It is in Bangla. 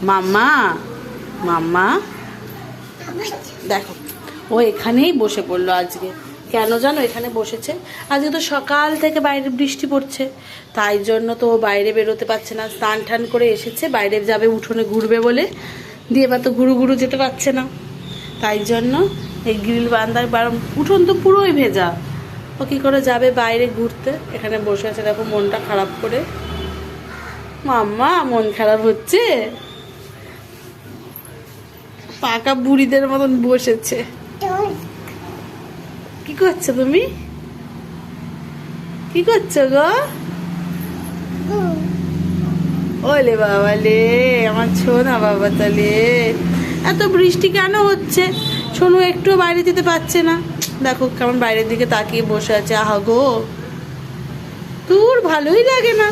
মাম্মা মাম্মা দেখো, ও এখানেই বসে পড়লো আজকে। কেন জানো এখানে বসেছে? আজকে তো সকাল থেকে বাইরে বৃষ্টি পড়ছে, তাই জন্য তো ও বাইরে বেরোতে পারছে না। স্নান টান করে এসেছে, বাইরে যাবে উঠোনে ঘুরবে বলে, দিয়ে এবার তো ঘুরু ঘুরু যেতে পারছে না। তাই জন্য এই গ্রিল বান্দার উঠোন তো পুরোই ভেজা, ও কী করে যাবে বাইরে ঘুরতে? এখানে বসে আছে দেখো মনটা খারাপ করে। মাম্মা মন খারাপ হচ্ছে, পাকা বুড়িদের মতন বসেছে। কি করছো তুমি? কি করছো গো? ওলে বাবা লে, আমার ছোনা বাবা তালে। এত বৃষ্টি কেন হচ্ছে? সোনু একটু বাইরে যেতে পারছে না, দেখো কেমন বাইরের দিকে তাকিয়ে বসে আছে। আহা গো, তোর ভালোই লাগে না।